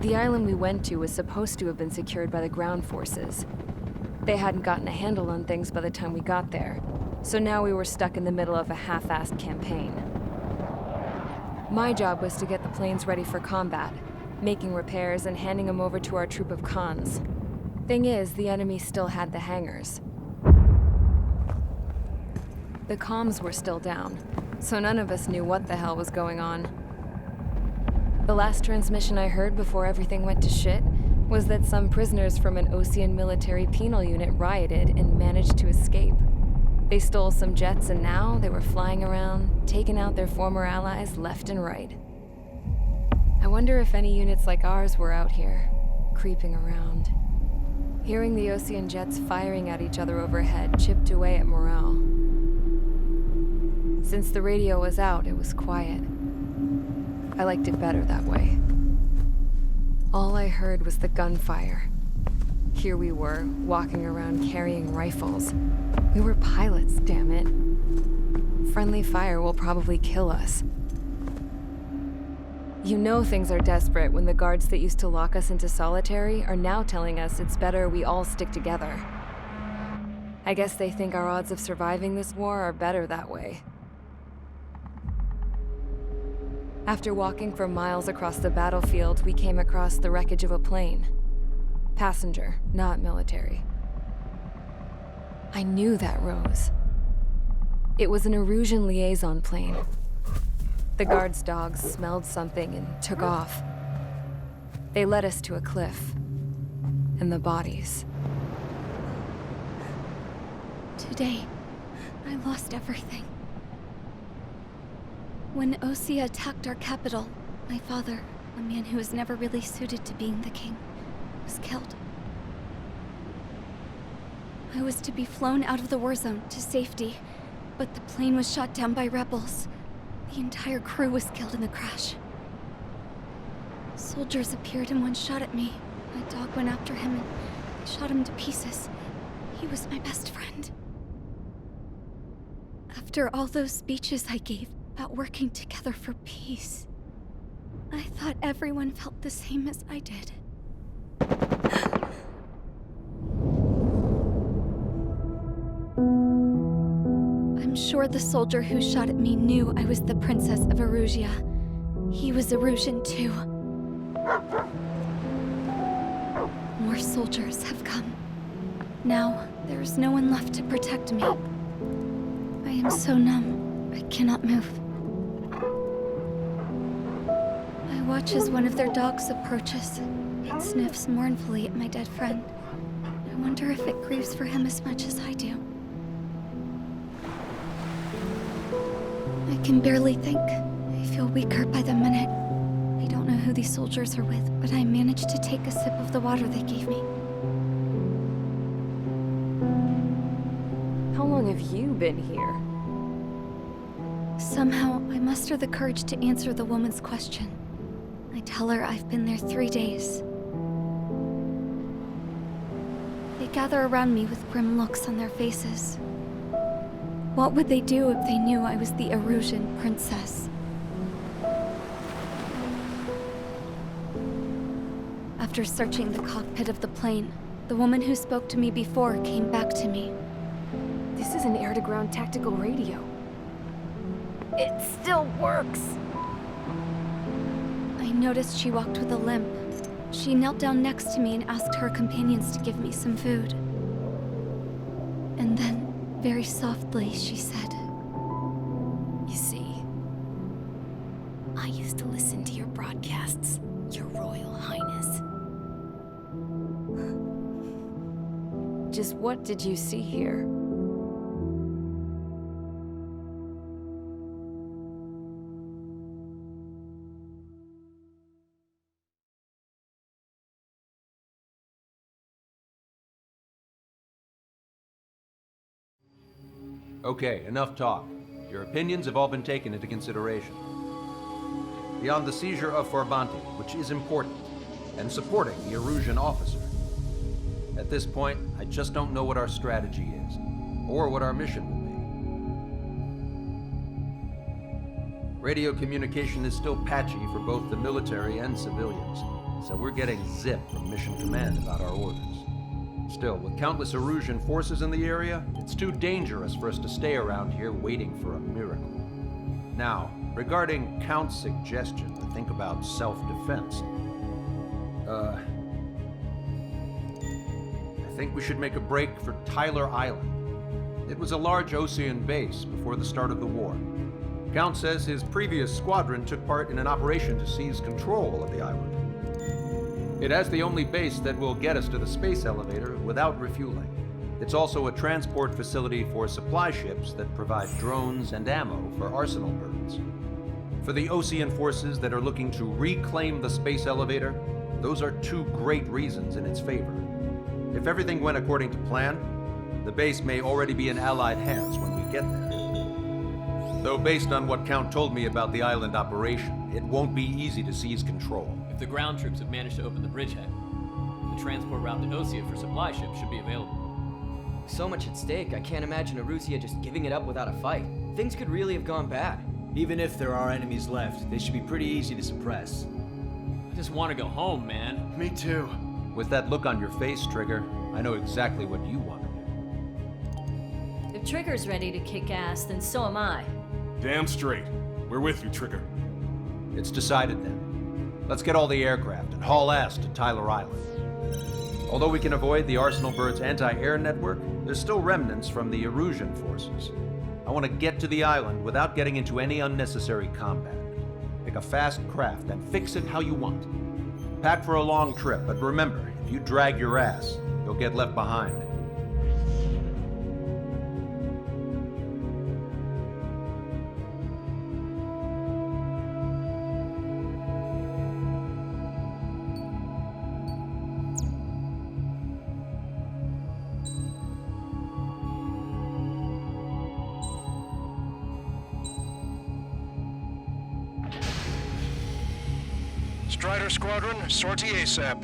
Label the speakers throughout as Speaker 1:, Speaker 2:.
Speaker 1: The island we went to was supposed to have been secured by the ground forces. They hadn't gotten a handle on things by the time we got there, so now we were stuck in the middle of a half-assed campaign. My job was to get the planes ready for combat, making repairs and handing them over to our troop of cons. Thing is, the enemy still had the hangars. The comms were still down, so none of us knew what the hell was going on. The last transmission I heard before everything went to shit was that some prisoners from an Osean military penal unit rioted and managed to escape. They stole some jets and now they were flying around, taking out their former allies left and right. I wonder if any units like ours were out here, creeping around. Hearing the Osean jets firing at each other overhead chipped away at morale. Since the radio was out, it was quiet. I liked it better that way. All I heard was the gunfire. Here we were, walking around carrying rifles. We were pilots, damn it. Friendly fire will probably kill us. You know things are desperate when the guards that used to lock us into solitary are now telling us it's better we all stick together. I guess they think our odds of surviving this war are better that way. After walking for miles across the battlefield, we came across the wreckage of a plane. Passenger, not military. I knew that rose. It was an Erusian liaison plane. The guard's dogs smelled something and took off. They led us to a cliff. And the bodies.
Speaker 2: Today, I lost everything. When Osea attacked our capital, my father, a man who was never really suited to being the king, was killed. I was to be flown out of the war zone to safety, but the plane was shot down by rebels. The entire crew was killed in the crash. Soldiers appeared and one shot at me. My dog went after him and shot him to pieces. He was my best friend. After all those speeches I gave about working together for peace, I thought everyone felt the same as I did. I'm sure the soldier who shot at me knew I was the Princess of Erusia. He was Erusian too. More soldiers have come. Now, there is no one left to protect me. I am so numb, I cannot move. I watch as one of their dogs approaches. It sniffs mournfully at my dead friend. I wonder if it grieves for him as much as I do. I can barely think. I feel weaker by the minute. I don't know who these soldiers are with, but I managed to take a sip of the water they gave me.
Speaker 1: How long have you been here?
Speaker 2: Somehow, I muster the courage to answer the woman's question. I tell her I've been there 3 days. They gather around me with grim looks on their faces. What would they do if they knew I was the Erusian princess? After searching the cockpit of the plane, the woman who spoke to me before came back to me.
Speaker 1: This is an air-to-ground tactical radio. It still works!
Speaker 2: I noticed she walked with a limp. She knelt down next to me and asked her companions to give me some food. And then, very softly, she said,
Speaker 1: You see, I used to listen to your broadcasts, Your Royal Highness. Just what did you see here?
Speaker 3: Okay, enough talk. Your opinions have all been taken into consideration. Beyond the seizure of Forbanti, which is important, and supporting the Erusian officer. At this point, I just don't know what our strategy is, or what our mission will be. Radio communication is still patchy for both the military and civilians. so we're getting zip from Mission Command about our orders. Still, with countless Erusian forces in the area, it's too dangerous for us to stay around here waiting for a miracle. Now, regarding Count's suggestion to think about self-defense, I think we should make a break for Tyler Island. It was a large Osean base before the start of the war. Count says his previous squadron took part in an operation to seize control of the island. It has the only base that will get us to the space elevator without refueling. It's also a transport facility for supply ships that provide drones and ammo for arsenal birds. For the Osean forces that are looking to reclaim the space elevator, those are two great reasons in its favor. If everything went according to plan, the base may already be in Allied hands when we get there. Though based on what Count told me about the island operation, it won't be easy to seize control.
Speaker 4: If the ground troops have managed to open the bridgehead, the transport route to Osea for supply ships should be available.
Speaker 5: So much at stake, I can't imagine Erusia just giving it up without a fight. Things could really have gone bad.
Speaker 6: Even if there are enemies left, they should be pretty easy to suppress.
Speaker 4: I just want to go home, man.
Speaker 6: Me too.
Speaker 3: With that look on your face, Trigger, I know exactly what you want to do.
Speaker 7: If Trigger's ready to kick ass, then so am I.
Speaker 8: Damn straight. We're with you, Trigger.
Speaker 3: It's decided then. Let's get all the aircraft and haul ass to Tyler Island. Although we can avoid the Arsenal Bird's anti-air network, there's still remnants from the Erusian forces. I want to get to the island without getting into any unnecessary combat. Pick a fast craft and fix it how you want. Pack for a long trip, but remember, if you drag your ass, you'll get left behind.
Speaker 9: Strider Squadron, sortie ASAP.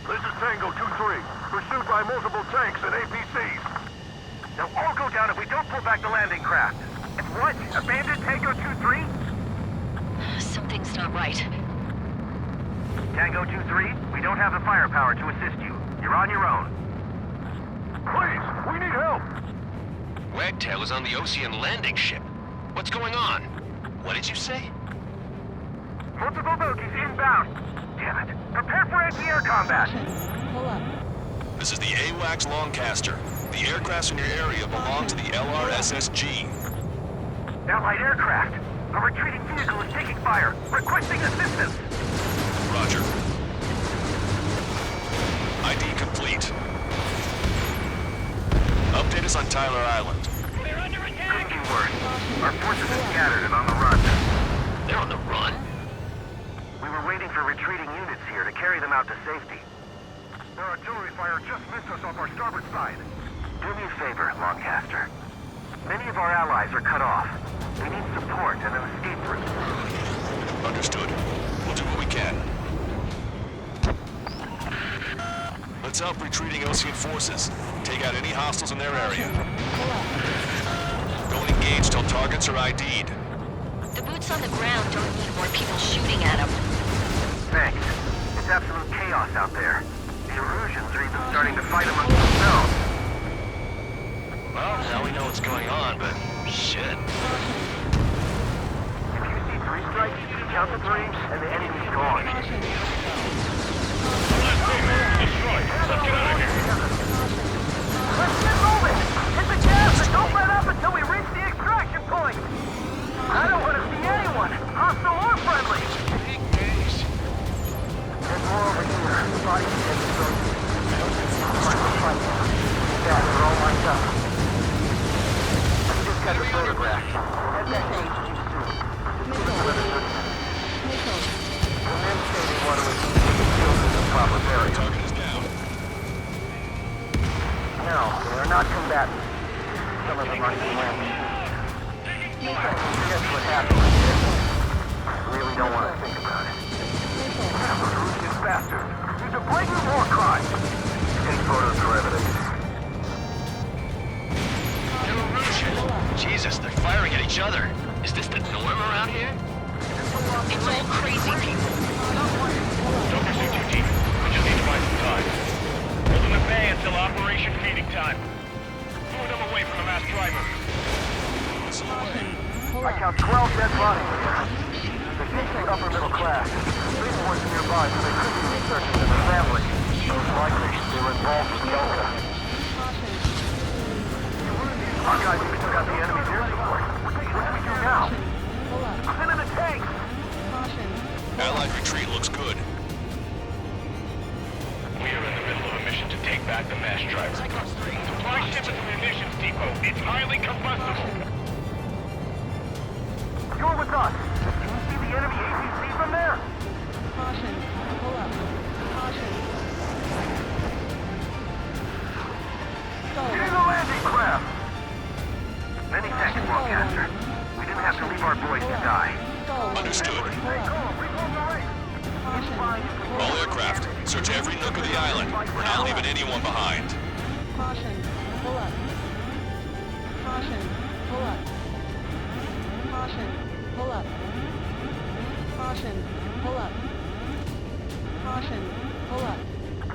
Speaker 10: This is Tango 2-3, pursued by multiple tanks and APCs. They'll all go down if we don't pull back the landing craft. And what? Abandoned Tango 2-3?
Speaker 7: Something's not right.
Speaker 10: Tango 2-3, we don't have the firepower to assist you. You're on your own. Please, we need help!
Speaker 11: Wagtail is on the Osean landing ship. What's going on? What did you say?
Speaker 10: Multiple bogies inbound. Damn it. Prepare for anti-air combat.
Speaker 7: Pull up.
Speaker 8: This is the AWACS Longcaster. The aircrafts in your area belong to the LRSSG.
Speaker 10: Allied aircraft. A retreating vehicle is taking fire. Requesting assistance.
Speaker 8: Roger. ID complete. Update us on Tyler Island.
Speaker 10: They're under attack! Couldn't be worse. Our forces are scattered and on the run.
Speaker 11: They're on the run?
Speaker 10: We were waiting for retreating units here to carry them out to safety. Their artillery fire just missed us off our starboard side. Do me a favor, Longcaster. Many of our allies are cut off. We need support and an escape route.
Speaker 8: Understood. We'll do what we can. Let's help retreating Osean forces. Take out any hostiles in their area. Don't engage till targets are ID'd.
Speaker 7: The boots on the ground don't need more people shooting at them.
Speaker 10: Thanks. It's absolute chaos out there. The Erusians are even starting to fight amongst themselves.
Speaker 11: Well, now we know what's going on, but shit.
Speaker 10: If you see 3 strikes, count to 3, and the enemy's gone.
Speaker 8: Destroyed. Let's get out of here.
Speaker 10: Let's get moving! Hit the gas and don't let up until we reach the extraction point! I don't want to see anyone, hostile or friendly! There's more over here. The bodies are destroyed. Right now. Yeah, they're all lined up. I just got the photograph. Head back to HQ soon. Just give us another good minute. The men say they want to achieve the field in the proper area.
Speaker 8: Target is down.
Speaker 10: No, they are not combatants. some of them are EMP. Guess what happened here? I really don't want to think about it. Those bastards. These are blatant war crimes. Take photos for evidence.
Speaker 11: Jesus, they're firing at each other. Is this the norm around here?
Speaker 7: It's all crazy people.
Speaker 9: Don't pursue too deep. We just need to buy some time. Hold them at bay until Operation Feeding Time. Move them away from the mass driver.
Speaker 10: I count 12 dead bodies here. They seem to be upper middle class. Police weren't nearby, so they couldn't be researchers and their families. Most likely, they were involved with Delta. Our guys even took out the enemy's air support. What do we do now? I'm in the tank!
Speaker 8: Allied retreat looks good.
Speaker 9: We are in the middle of a mission to take back the mass driver. Supply ship at the munitions depot. It's highly combustible.
Speaker 10: You're with us. Can you see the enemy APC from there? Get in the landing craft! Many thanks, Longcaster. We didn't have to leave our boys to die.
Speaker 8: Understood. All aircraft, search every nook of the island. We're not leaving anyone behind.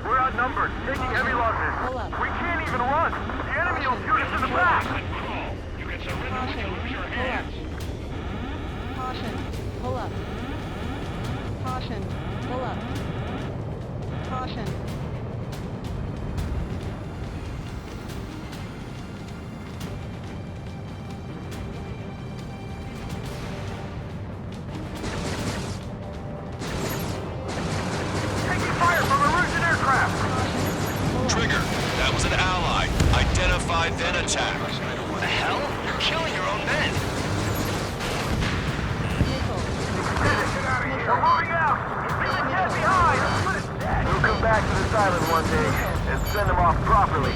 Speaker 10: We're outnumbered, taking heavy losses. We can't even run. The enemy will shoot us in the back.
Speaker 9: You can surrender when you lose your hands.
Speaker 10: Taking fire from a Russian aircraft.
Speaker 8: Trigger, that was an ally. Identify, then attack.
Speaker 11: What the hell? You're killing your own men.
Speaker 10: They're moving out. Feeling dead behind. We'll come back to this island one day and send them off properly.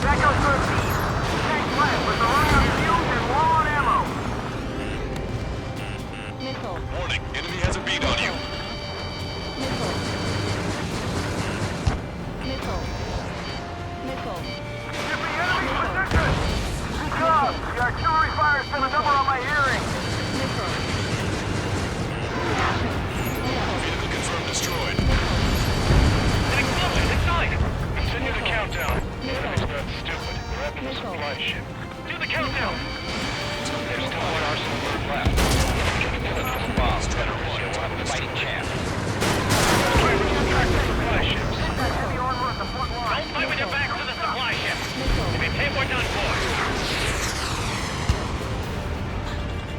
Speaker 10: Back out to our feet. Tank left, but they're running out of fuel and low on ammo.
Speaker 8: Warning, enemy has a beat on you.
Speaker 10: Get the enemy position. Good job. The artillery fire sent a number on my hearing.
Speaker 8: Vehicle confirmed destroyed.
Speaker 9: An explosion inside! Continue the countdown. The enemy's not stupid. We're after the supply ship. Do the countdown! There's still one arsenal left. Bombs, Strider 1. You'll have a fighting chance. Drivers will track the supply ships. Don't fight with your back to the supply ship. If you take one done for.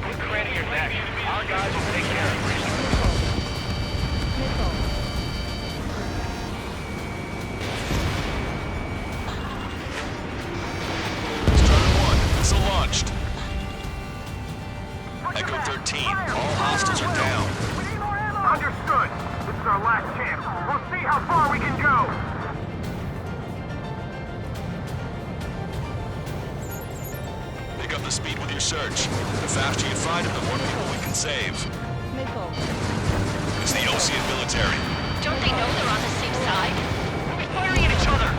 Speaker 9: Quit craning your neck. Our guys will take care of it.
Speaker 8: Strider 1, missile launched. Echo 13, all hostiles are down.
Speaker 10: Understood. This is our last chance. We'll see how far we can go.
Speaker 8: Pick up the speed with your search. The faster you find them, the more people we can save. It's the Ocean military.
Speaker 7: Don't they know they're on the same side? We're firing at each other.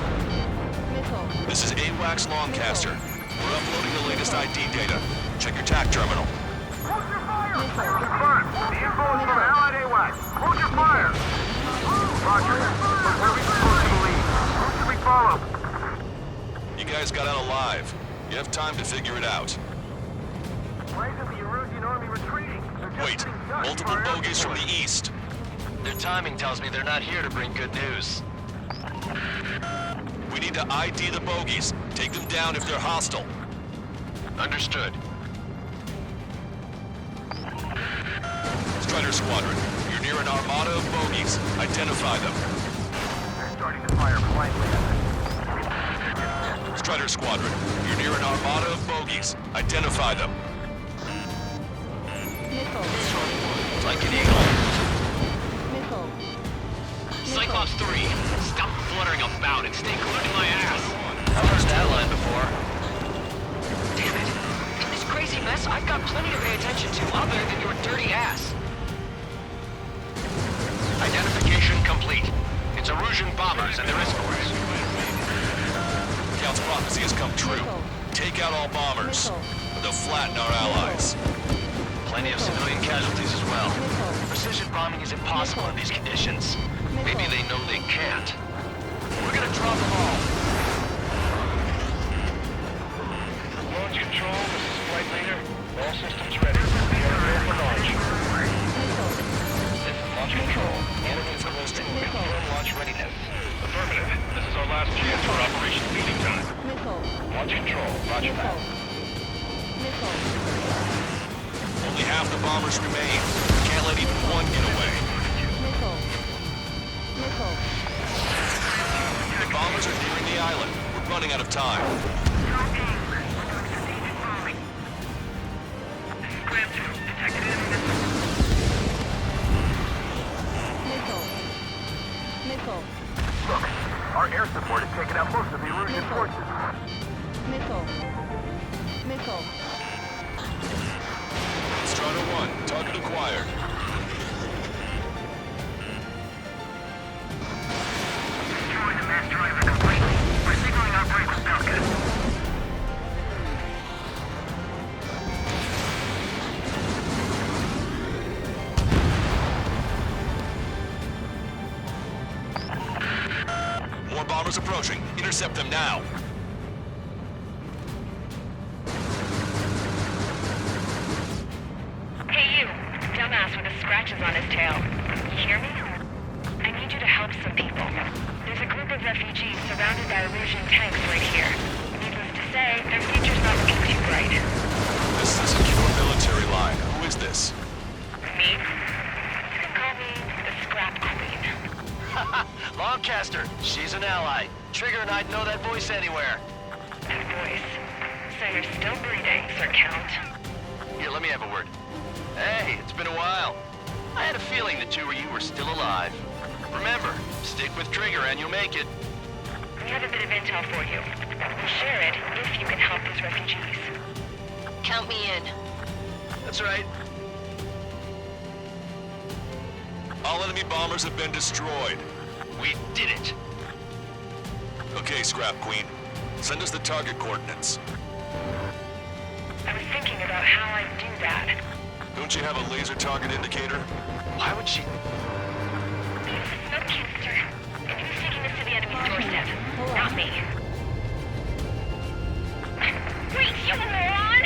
Speaker 8: This is AWACS Longcaster. We're uploading the latest ID data. Check your TAC terminal.
Speaker 10: Hold your fire! Confirmed. The info is from Allied AWACS. Hold your fire! Roger. But where are we supposed to leave? Who should we follow?
Speaker 8: You guys got out alive. You have time to figure it out.
Speaker 10: Why isn't the Erusian army retreating? They're just
Speaker 8: Wait,
Speaker 10: getting done.
Speaker 8: multiple bogies from the east.
Speaker 11: Their timing tells me they're not here to bring good news.
Speaker 8: We need to ID the bogies. Take them down if they're hostile.
Speaker 11: Understood.
Speaker 8: Strider Squadron, you're near an armada of bogies. Identify them.
Speaker 10: They're starting to fire blindly at us.
Speaker 8: Strider Squadron, you're near an armada of bogies. Identify them.
Speaker 11: Like an eagle. Cyclops 3, stop fluttering about and stay glued to my ass. How does that I've got plenty to pay attention to other than your dirty ass. Identification complete. It's Erusian bombers and their escorts.
Speaker 8: Count's prophecy has come true. Take out all bombers. They'll flatten our allies.
Speaker 11: Plenty of civilian casualties as well. Precision bombing is impossible in these conditions. Maybe they know they can't. We're gonna drop them all.
Speaker 9: Launch control, this is flight leader. All systems ready. We are ready for launch. This is launch control. Enemy is close to confirm launch readiness. Affirmative. This is our last chance for operation leading time. Launch control. Roger that.
Speaker 8: Only half the bombers remain. Can't let even one get away. The bombers are nearing the island. We're running out of time.
Speaker 10: Look, our air support has taken out most of the Erusian forces.
Speaker 8: Strider 1, target acquired.
Speaker 10: Destroying the mass driver completely. We're signaling our break with Falcon.
Speaker 8: More bombers approaching. Intercept them now.
Speaker 7: Hey you, dumbass with the scratches on his tail. You hear me? I need you to help some people. There's a group of refugees surrounded by Erusian tanks right here. Needless to say, their future's not looking too bright.
Speaker 8: This is a secure military line. Who is this?
Speaker 7: Me? You can call me the Scrap Queen.
Speaker 11: Lancaster, she's an ally. Trigger and I'd know that voice anywhere.
Speaker 7: That voice. So you're still breathing, Sir Count.
Speaker 11: Here, let me have a word. Hey, it's been a while. I had a feeling the two of you were still alive. Remember, stick with Trigger and you'll make it.
Speaker 7: We have a bit of intel for you. We'll share it if you can help those refugees. Count me in.
Speaker 11: That's right.
Speaker 8: All enemy bombers have been destroyed.
Speaker 11: We did it.
Speaker 8: Okay, Scrap Queen. Send us the target coordinates.
Speaker 7: I was thinking about how I'd do that.
Speaker 8: Don't you have a laser target indicator?
Speaker 11: Why would she...
Speaker 7: No, Kipster. Who's taking this to the enemy's doorstep? Not me. Wait, you moron!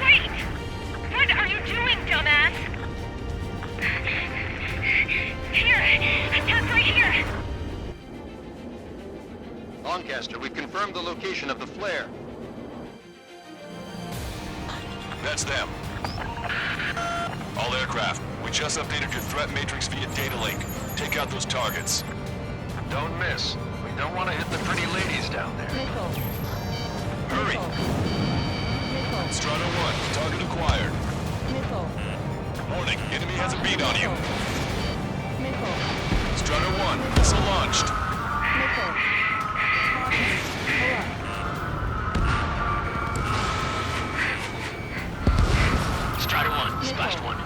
Speaker 7: Wait! What are you doing, dumbass? Here! Attack right here!
Speaker 3: Lancaster, we've confirmed the location of the flare.
Speaker 8: That's them. All aircraft, we just updated your threat matrix via data link. Take out those targets.
Speaker 3: Don't miss. We don't want to hit the pretty ladies down there.
Speaker 8: Hurry! Strider 1, target acquired. Warning, enemy has a beat on you. Strider 1, missile launched.
Speaker 11: Strider 1, splashed one.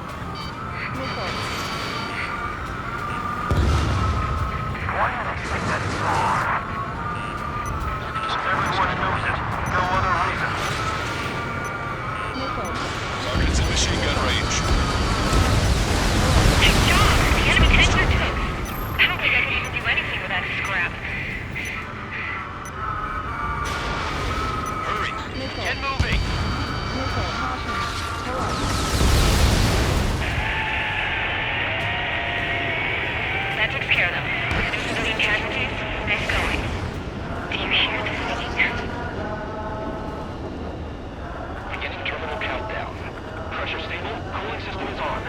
Speaker 10: Why did I think that wrong? Everyone knows it. No other reason.
Speaker 8: Target's in machine gun range.
Speaker 7: Good job! The enemy tanks are toast. I don't think I can even do anything without a scrap.
Speaker 8: Hurry!
Speaker 11: Get moving!
Speaker 7: That takes care of them. No civilian casualties? Nice going. Do you hear the singing?
Speaker 9: Beginning terminal countdown. Pressure stable. Cooling system is on.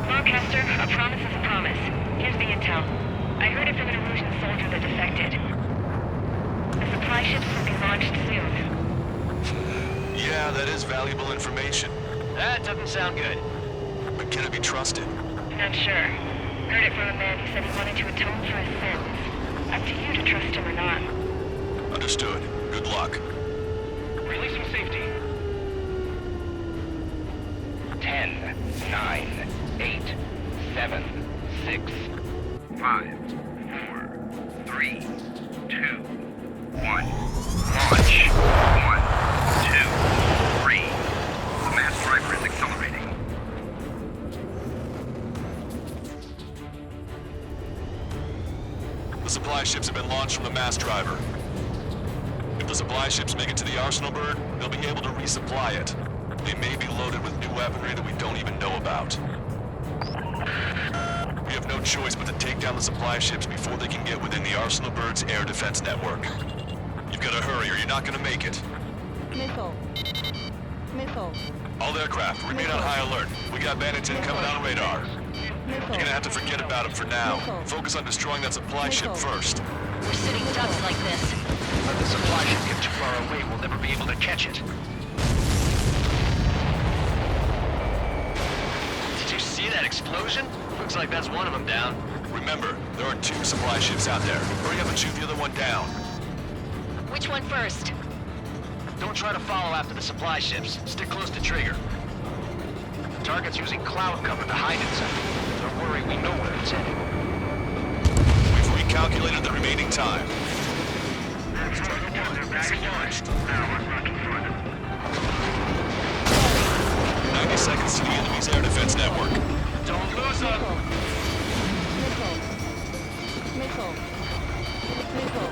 Speaker 7: Lancaster, a promise is a promise. Here's the intel. I heard it from an Erusian soldier that defected. The supply ships will be launched soon.
Speaker 8: Yeah, that is valuable information.
Speaker 11: That doesn't sound good.
Speaker 8: But can it be trusted?
Speaker 7: Not sure. Heard it from a man who said he wanted to atone for his sins. Up to you to trust him or not.
Speaker 8: Understood. Good luck.
Speaker 9: Releasing safety. 10, 9, 8, 7, 6, 5, 4, 3, 2, 1. Launch. 1, 2, 3. The mass driver is accelerating.
Speaker 8: The supply ships have been launched from the mass driver. If the supply ships make it to the arsenal bird, they'll be able to resupply it. They may be loaded with new weaponry that we don't even know about. We have no choice but to take down the supply ships before they can get within the arsenal bird's air defense network. You've got to hurry or you're not going to make it.
Speaker 12: Missile. Missile.
Speaker 8: All aircraft, remain on high alert. We got bandits incoming on radar. You're gonna have to forget about them for now. Focus on destroying that supply ship first.
Speaker 11: We're sitting ducks like this.
Speaker 9: Let the supply ship get too far away, we'll never be able to catch it.
Speaker 11: Did you see that explosion? Looks like that's one of them down.
Speaker 8: Remember, there are 2 supply ships out there. Hurry up and shoot the other one down.
Speaker 11: Which one first? Don't try to follow after the supply ships. Stick close to trigger.
Speaker 9: The target's using cloud cover to hide itself. Don't worry, we know where it's heading.
Speaker 8: We've recalculated the remaining time. 90 seconds to the enemy's air defense network.
Speaker 9: Don't lose them!
Speaker 12: Missile. Missile. Missile.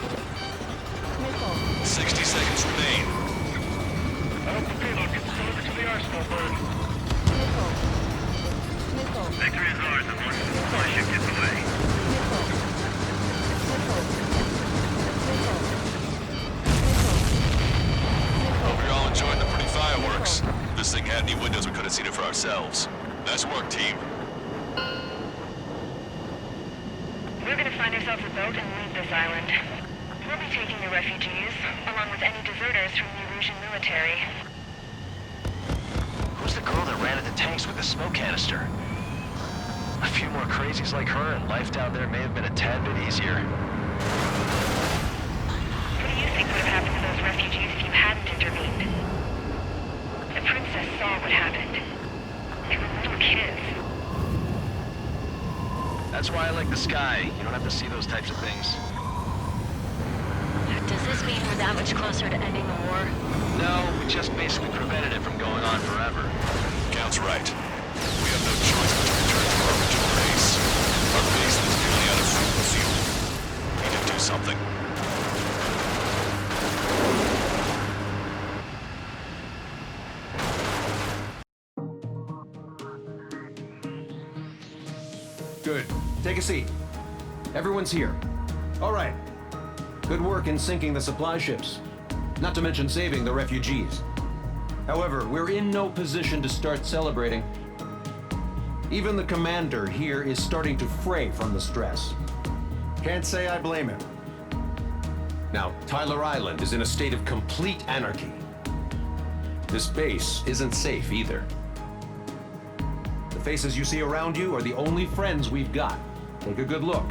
Speaker 12: Missile.
Speaker 8: 60 seconds remain.
Speaker 9: I hope the payload gets delivered to the arsenal bird.
Speaker 12: Missile. Missile.
Speaker 9: Victory is ours as long as the supply ship gets away.
Speaker 12: Missile. Missile. Missile.
Speaker 8: Hope you're all enjoying the pretty fireworks. If this thing had any windows, we could have seen it for ourselves. Nice work, team.
Speaker 7: We're gonna find ourselves a boat and leave this island. We'll be taking the refugees, along with any deserters from the Erusian military.
Speaker 11: Who's the girl that ran at the tanks with the smoke canister? A few more crazies like her and life down there may have been a tad bit easier.
Speaker 7: What do you think would have happened to those refugees if you hadn't intervened? The princess saw what happened. They were little kids.
Speaker 11: That's why I like the sky. You don't have to see those types of things.
Speaker 13: Does this mean we're that much closer to ending the war?
Speaker 11: No, we just basically prevented it from going on forever.
Speaker 8: Count's right. We have no choice but to return to our original base. Our base is nearly out of food and fuel. We need to do something.
Speaker 3: Good. Take a seat. Everyone's here. All right. Good work in sinking the supply ships. Not to mention saving the refugees. However, we're in no position to start celebrating. Even the commander here is starting to fray from the stress. Can't say I blame him. Now, Tyler Island is in a state of complete anarchy. This base isn't safe either. The faces you see around you are the only friends we've got. Take a good look.